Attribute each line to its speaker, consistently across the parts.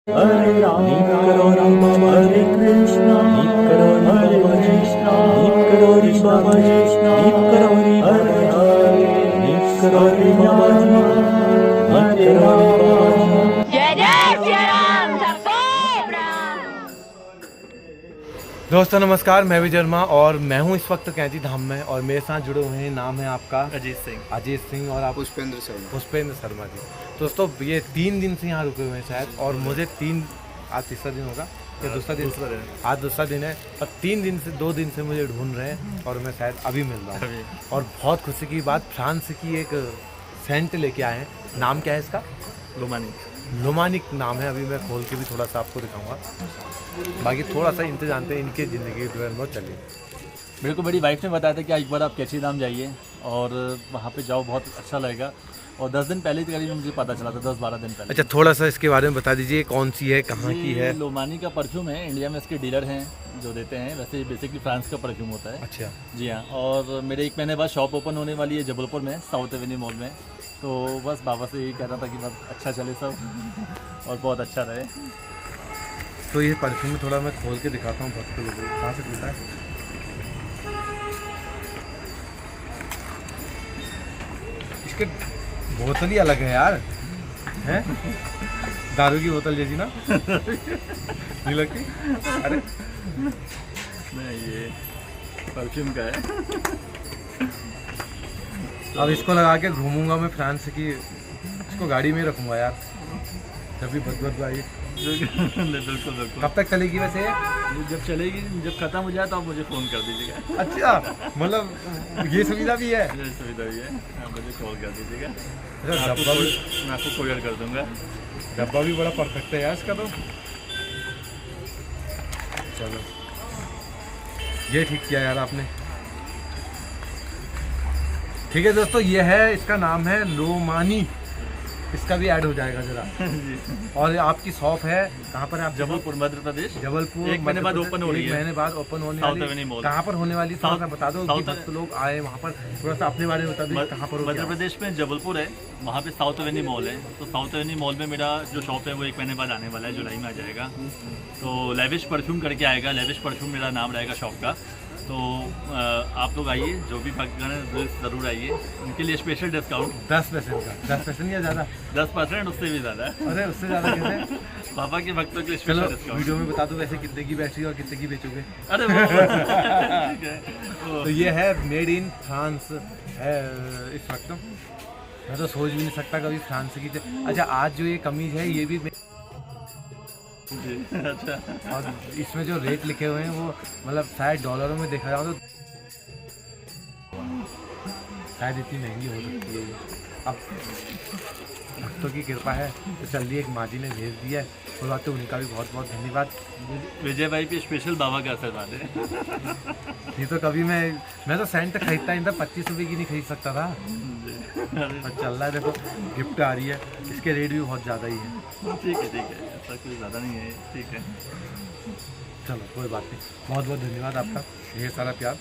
Speaker 1: हरे राम हरे कृष्णा हरे कृष्णा कृष्णा कृष्णा हरे हरे हरे राम।
Speaker 2: जय जय श्री राम सबको प्रणाम।
Speaker 3: दोस्तों नमस्कार, मैं विजय वर्मा और मैं हूं इस वक्त कैंची धाम में और मेरे साथ जुड़े हुए हैं। नाम है आपका? अजीत सिंह और आप? पुष्पेंद्र शर्मा जी। दोस्तों ये 3 दिन से यहाँ रुके हुए हैं शायद, और मुझे आज तीसरा दिन होगा या दूसरा दिन? आज दूसरा दिन है और 2 दिन से मुझे ढूंढ रहे हैं और मैं शायद अभी मिल रहा हूँ। और बहुत खुशी की बात, फ्रांस की एक सेंट लेके आए हैं। नाम क्या है इसका? लोमानिक नाम है। अभी मैं खोल के भी थोड़ा सा आपको दिखाऊंगा, बाकी थोड़ा सा इनसे जानते हैं इनके ज़िंदगी के बारे में। चलिए।
Speaker 4: मेरे को मेरी वाइफ ने बताया था कि एक बार आप कैची धाम जाइए और वहाँ पे जाओ, बहुत अच्छा लगेगा। और 10 दिन पहले करीब मुझे पता चला था, 10-12 दिन पहले।
Speaker 3: अच्छा, थोड़ा सा इसके बारे में बता दीजिए, कौन सी है, कहाँ की है?
Speaker 4: लोमानी का परफ्यूम है, इंडिया में इसके डीलर हैं जो देते हैं। वैसे बेसिकली फ्रांस का परफ्यूम होता है।
Speaker 3: अच्छा
Speaker 4: जी हाँ। और मेरे 1 महीने बाद शॉप ओपन होने वाली है जबलपुर में, साउथ एवेन्यू मॉल में। तो बस बाबा से यही कहना था कि बस अच्छा चले सब और बहुत अच्छा रहे।
Speaker 3: तो ये परफ्यूम थोड़ा मैं खोल के दिखाता हूँ भक्त लोगों को। कहाँ से मिलता है? इसके बोतल ही अलग है यार, हैं? दारू की बोतल जैसी ना नहीं लगती? अरे
Speaker 4: नहीं, ये परफ्यूम का है।
Speaker 3: अब इसको लगा के घूमूंगा मैं फ्रांस की, इसको गाड़ी में रखूंगा यार जब भी बदबू आई।
Speaker 4: बिल्कुल।
Speaker 3: कब तक चलेगी वैसे?
Speaker 4: जब चलेगी, जब खत्म हो जाए तो आप मुझे फ़ोन कर दीजिएगा।
Speaker 3: अच्छा, मतलब ये सुविधा भी है?
Speaker 4: ये सुविधा भी है, आप मुझे कॉल कर दीजिएगा।
Speaker 3: अच्छा, डब्बा भी,
Speaker 4: मैं आपको कोरियर कर दूंगा।
Speaker 3: डब्बा भी बड़ा परफेक्ट है यार इसका। तो चलो, ये ठीक किया यार आपने। ठीक है दोस्तों, ये है, इसका नाम है लोमानी। इसका भी ऐड हो जाएगा जरा। और आपकी शॉप है कहाँ पर है? आप
Speaker 4: जबलपुर मध्य प्रदेश।
Speaker 3: जबलपुर
Speaker 4: 1 महीने बाद ओपन हो रही है।
Speaker 3: 1 महीने बाद ओपन होने वाली। कहाँ पर होने वाली, थोड़ा सा बता दो कि भक्त लोग आए वहाँ पर। थोड़ा सा अपने बारे में बता दो, कहाँ पर?
Speaker 4: मध्य प्रदेश में जबलपुर है, वहाँ पे साउथ एवेन्यू मॉल है। तो साउथ एवेन्यू मॉल में मेरा जो शॉप है वो 1 महीने बाद आने वाला है, जुलाई में आ जाएगा। तो लेविश परफ्यूम करके आएगा। लेविश परफ्यूम मेरा नाम रहेगा शॉप का। तो आप लोग आइए, जो भी भक्तगण है ज़रूर आइए। उनके लिए स्पेशल डिस्काउंट
Speaker 3: 10% का। 10% या ज़्यादा?
Speaker 4: 10%, उससे भी ज़्यादा।
Speaker 3: अरे उससे ज़्यादा कैसे?
Speaker 4: बाबा के भक्तों के लिए
Speaker 3: चलो
Speaker 4: स्पेशल डिस्काउंट।
Speaker 3: वीडियो में बता दो वैसे कितने की बैटरी और कितने की बेचोगे?
Speaker 4: अरे ठीक है।
Speaker 3: तो ये है मेड इन फ्रांस है इस वक्त। मैं तो सोच भी नहीं सकता कभी फ्रांस की। अच्छा, आज जो ये कमीज है ये भी
Speaker 4: अच्छा।
Speaker 3: और इसमें जो रेट लिखे हुए हैं वो मतलब शायद डॉलरों में देखा जाए तो शायद इतनी महंगी हो सकती है। अब भक्तों की कृपा है तो चलिए, एक माँ जी ने भेज दिया है, वो बात तो उनका भी बहुत बहुत धन्यवाद।
Speaker 4: विजय भाई पे स्पेशल बाबा का आशीर्वाद है।
Speaker 3: नहीं तो कभी मैं तो सेंट खरीदता ही था, 25 रुपये की नहीं खरीद सकता था। और चल रहा है, देखो गिफ्ट आ रही है, इसके रेट भी बहुत ज़्यादा ही है।
Speaker 4: ठीक है, ऐसा कोई ज़्यादा नहीं है। ठीक है,
Speaker 3: चलो कोई बात नहीं। बहुत बहुत धन्यवाद आपका, ढेर सारा प्यार।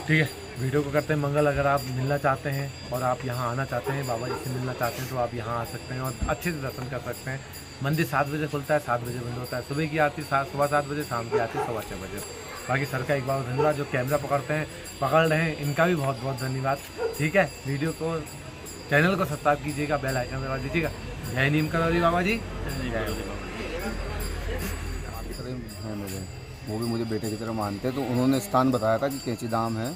Speaker 3: ठीक है, वीडियो को करते हैं मंगल। अगर आप मिलना चाहते हैं और आप यहाँ आना चाहते हैं, बाबा जी से मिलना चाहते हैं, तो आप यहाँ आ सकते हैं और अच्छे से दर्शन कर सकते हैं। मंदिर 7 बजे खुलता है, 7 बजे बंद होता है। सुबह की आरती सुबह 7 बजे, शाम की आरती 6:15 बजे। बाकी सर का एक बार धन्यवाद, जो कैमरा पकड़ रहे हैं, इनका भी बहुत बहुत धन्यवाद। ठीक है, वीडियो को, चैनल को सब्सक्राइब कीजिएगा, बेल आइकन दबा दीजिएगा। जय नीम करोली बाबा जी।
Speaker 5: हैं मेरे, वो भी मुझे बेटे की तरह मानते हैं। तो उन्होंने स्थान बताया था कि कैची धाम है,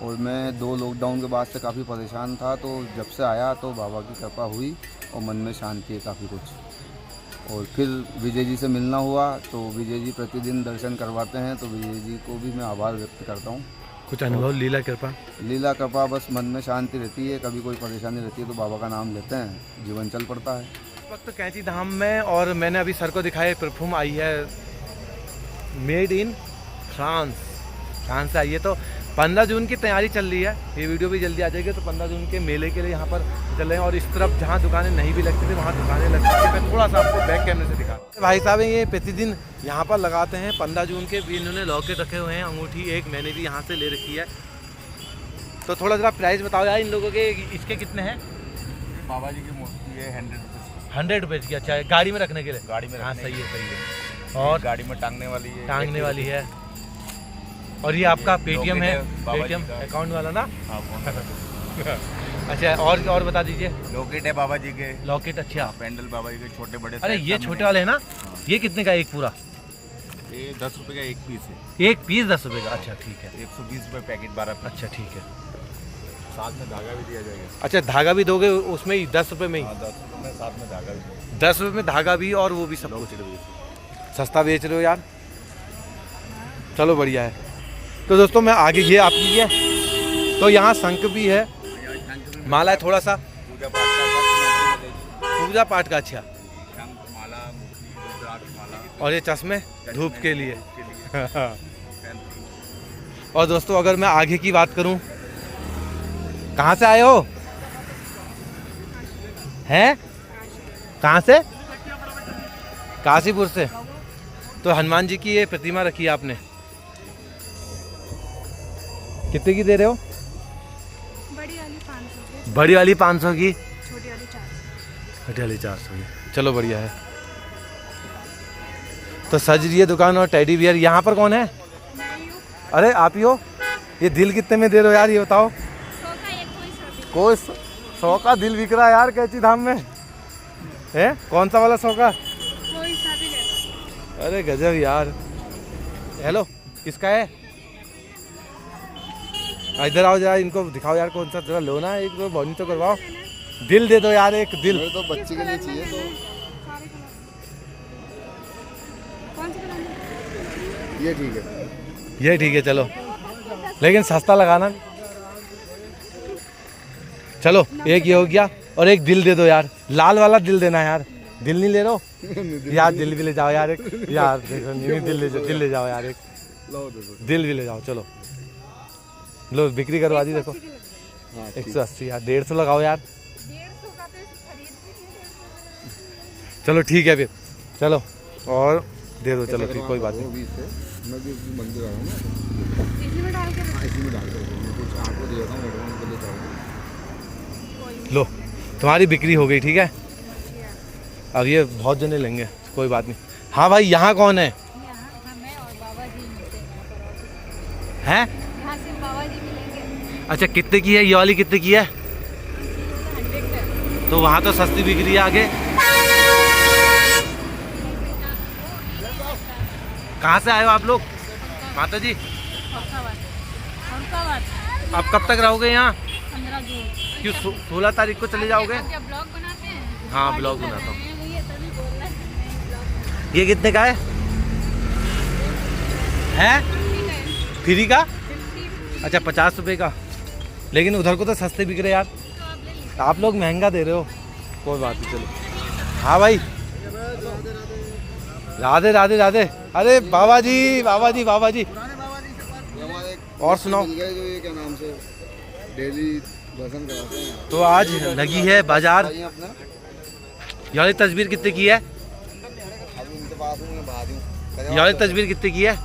Speaker 5: और मैं 2 लॉकडाउन के बाद से काफ़ी परेशान था। तो जब से आया तो बाबा की कृपा हुई और मन में शांति है काफ़ी कुछ। और फिर विजय जी से मिलना हुआ, तो विजय जी प्रतिदिन दर्शन करवाते हैं, तो विजय जी को भी मैं आभार व्यक्त करता हूँ।
Speaker 3: कुछ अनुभव? लीला कृपा
Speaker 5: बस मन में शांति रहती है, कभी कोई परेशानी रहती है तो बाबा का नाम लेते हैं, जीवन चल पड़ता है।
Speaker 3: इस वक्त कैंची धाम में, और मैंने अभी सर को दिखाया, परफ्यूम आई है मेड इन फ्रांस से आई है। तो 15 जून की तैयारी चल रही है, ये वीडियो भी जल्दी आ जाएगी। तो 15 जून के मेले के लिए यहाँ पर चल रहे हैं, और इस तरफ जहाँ दुकानें नहीं भी लगती थी वहाँ दुकानें लगती थी। मैं थोड़ा सा आपको बैक कैमरे से दिखा। भाई साहब ये प्रतिदिन यहाँ पर लगाते हैं 15 जून के भी। इन्होंने लॉकेट रखे हुए हैं, अंगूठी एक मैंने भी यहाँ से ले रखी है। तो थोड़ा ज़रा प्राइस बताओ यार इन लोगों के, इसके कितने हैं?
Speaker 4: बाबा जी की मूर्ति है 100 रुपीज़।
Speaker 3: 100 रुपए की। अच्छा है, गाड़ी में रखने के लिए?
Speaker 5: गाड़ी में
Speaker 3: हाँ
Speaker 5: रखने
Speaker 3: सही है सही है। और
Speaker 5: गाड़ी में टांगने वाली है,
Speaker 3: टांगने वाली है। और ये आपका पेटीएम है, पेटीएम अकाउंट वाला ना? अच्छा और बता दीजिए।
Speaker 5: लॉकेट है बाबा जी के।
Speaker 3: लॉकेट, अच्छा।
Speaker 5: पेंडल बाबा जी के छोटे बड़े।
Speaker 3: अरे ये छोटे वाले है ना? ये कितने का एक पूरा?
Speaker 5: ये 10 रुपए का एक पीस है।
Speaker 3: एक पीस 10 रुपए का? अच्छा ठीक है।
Speaker 5: 120 रुपए पैकेट 12 पीस।
Speaker 3: अच्छा ठीक है।
Speaker 5: साथ में धागा भी दिया जाएगा।
Speaker 3: अच्छा धागा भी दोगे उसमें ही 10 रुपए में ही?
Speaker 5: 10 रुपए में साथ में धागा भी।
Speaker 3: 10 रुपए में धागा भी और वो भी सब कुछ सस्ता बेच रहे हो यार। चलो बढ़िया है। तो दोस्तों मैं आगे ये आपकी ये तो यहाँ शंख भी है, माला है थोड़ा सा पूजा पाठ का। अच्छा और ये चश्मे धूप के लिए। और दोस्तों अगर मैं आगे की बात करूं, कहाँ से आए हो? हैं? कहाँ से? काशीपुर से। तो हनुमान जी की ये प्रतिमा रखी है आपने, कितने की दे रहे हो?
Speaker 6: बड़ी वाली 500 की,
Speaker 3: बड़ी वाली 500 की,
Speaker 6: छोटी वाली 400।
Speaker 3: छोटी वाली 400 की। चलो बढ़िया है। तो सज रही है दुकान। और टेडी बियर यहाँ पर कौन है? अरे आप ही हो। ये दिल कितने में दे रहे हो यार, ये बताओ?
Speaker 6: 100 का एक,
Speaker 3: कोई 100 का दिल बिक रहा है यार कैंची धाम में है? कौन सा वाला 100 का?
Speaker 6: कोई सा भी ले लो।
Speaker 3: अरे गजब यार। हेलो किसका है? इधर आओ जरा, इनको दिखाओ यार कौन सा। जरा लो ना, एक तो बॉनी तो करवाओ। दिल दे दो यार, एक दिल।
Speaker 5: मेरे तो बच्चे के लिए चाहिए तो
Speaker 6: सारे कलर कौन सा कलर?
Speaker 5: ये ठीक है।
Speaker 3: ये ठीक है चलो, लेकिन सस्ता लगाना। चलो एक ये हो गया और एक दिल दे दो यार, लाल वाला दिल देना यार। दिल नहीं ले रहे हो यार? दिल भी ले जाओ यार एक यार। देखो नहीं दिल ले जाओ यार एक। दिल भी ले जाओ। चलो लो बिक्री करवा दी। देखो 180 यार, 150 लगाओ यार।
Speaker 6: 150 का तो खरीद भी
Speaker 3: चलो ठीक है फिर, चलो और दे दो। चलो ठीक, कोई बात नहीं।
Speaker 5: मैं भी मंदिर आया हूँ ना,
Speaker 6: इसी में डाल के
Speaker 5: इसी में डाल कर कुछ आपको दे देता हूँ, एडवांस के लिए चाहिए।
Speaker 3: लो तुम्हारी बिक्री हो गई, ठीक है। अब ये बहुत जने लेंगे, कोई बात नहीं। हाँ भाई यहाँ कौन है?
Speaker 6: यहाँ हमें और बाबा जी मिलते हैं।
Speaker 3: हैं?
Speaker 6: यहाँ सिर्फ बाबा जी मिलेंगे।
Speaker 3: अच्छा कितने की है ये वाली? कितने की है?
Speaker 6: 100 का।
Speaker 3: तो वहाँ तो सस्ती बिक रही है आगे। कहाँ से आए हो आप लोग? माता जी आप कब तक रहोगे यहाँ?
Speaker 6: 15 जून।
Speaker 3: क्यों 16 तारीख को चले जाओगे?
Speaker 6: आप क्या ब्लॉग बनाते हैं?
Speaker 3: हाँ ब्लॉग बनाता हूँ।
Speaker 6: ये तभी बोल रहे हैं।
Speaker 3: ये कितने का है? फ्री का? अच्छा 50 रुपए का। लेकिन उधर को तो सस्ते बिक रहे यार। आप लोग महंगा दे रहे हो। कोई बात नहीं चलो। हाँ भाई राधे राधे राधे। अरे बाबा जी बाबा जी बाबा जी। और सुनाओ।
Speaker 5: जो ये क्या नाम से डेली दर्शन कराते हैं।
Speaker 3: तो आज लगी है बाजार।
Speaker 5: बताइए अपना।
Speaker 3: ये वाली तस्वीर कितने की है?
Speaker 5: अब उनके पास हूँ, मैं बाहर हूँ।
Speaker 3: ये वाली तस्वीर कितने की है?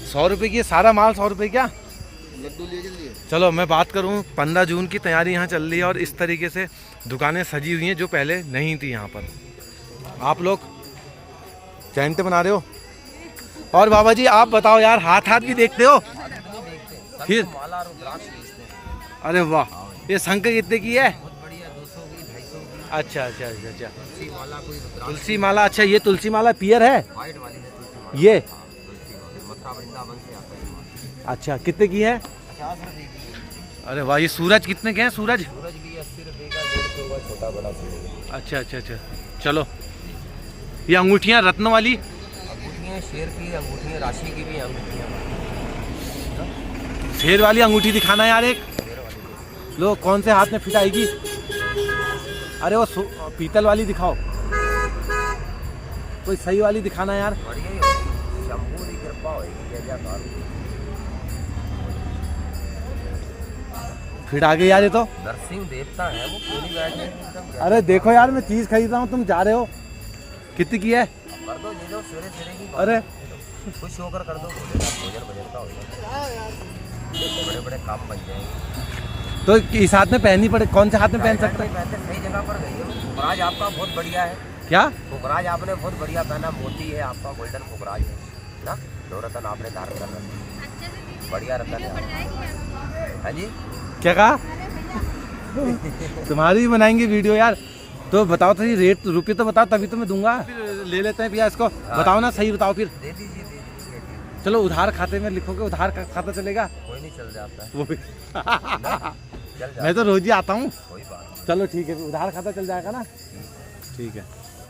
Speaker 3: 100 रुपए की है। सारा माल 100 रुपए क्या?
Speaker 5: लड्डू लिए के लिए।
Speaker 3: चलो मैं बात करूं, 15 जून की तैयारी यहाँ चल रही है और इस तरीके से दुकानें सजी हुई हैं जो पहले नहीं थी यहाँ पर। आप लोग टेंट बना रहे हो। और बाबा जी आप बताओ यार, हाथ हाथ भी देखते हो फिर? अरे वाह, ये शंख कितने की है? अच्छा अच्छा अच्छा अच्छा, तुलसी माला। अच्छा ये तुलसी माला पियर है ये? अच्छा कितने की है? अरे वाह, ये सूरज कितने के हैं? सूरज
Speaker 5: भी 80 रुपये का, 150 का छोटा बड़ा सूरज।
Speaker 3: अच्छा अच्छा अच्छा। चलो ये अंगूठियाँ रत्न वाली?
Speaker 5: अंगूठियाँ शेर की, अंगूठियाँ राशि की भी अंगूठियाँ।
Speaker 3: शेर वाली अंगूठी दिखाना यार एक। लो कौन से हाथ में फिट आएगी? अरे वो पीतल वाली दिखाओ, कोई सही वाली दिखाना यार।
Speaker 5: शंभू की कृपा होगी।
Speaker 3: फिट आ गई यार ये तो।
Speaker 5: नरसिंह देवता है वो, क्यों नहीं बैठे एकदम।
Speaker 3: अरे देखो यार मैं चीज़ खरीद रहा हूँ, तुम जा रहे हो। कितनी की है?
Speaker 5: कर दो, ये जो सवेरे सवेरे की
Speaker 3: अरे
Speaker 5: खुश होकर कर दो, भोजन का हो जाए, बड़े बड़े काम बन जाएंगे।
Speaker 3: तो इस हाथ में पहननी पड़े, कौन से हाथ में पहन सकते हैं?
Speaker 5: सही जगह पर गई हो।
Speaker 7: फुकराज आपका बहुत बढ़िया है।
Speaker 3: क्या
Speaker 7: फुकराज आपने बहुत बढ़िया पहना, मोती है आपका, गोल्डन फुकराज है ना। 2 रतन आपने धारण कर रखा, बढ़िया रतन है। हाँ जी,
Speaker 3: क्या कहा? तुम्हारी भी बनाएंगे वीडियो यार। तो बताओ तो रेट रुपये तो बताओ, तभी तो मैं दूंगा। फिर ले लेते हैं भैया इसको। बताओ ना, सही बताओ फिर।
Speaker 7: दे दीजिए।
Speaker 3: चलो उधार खाते में लिखोगे, उधार खाता चलेगा?
Speaker 7: कोई नहीं, चल जाता है
Speaker 3: वो भी
Speaker 7: चल जाता
Speaker 3: मैं तो रोज ही आता हूँ।
Speaker 7: कोई बात नहीं।
Speaker 3: चलो ठीक है, उधार खाता चल जाएगा ना। ठीक है।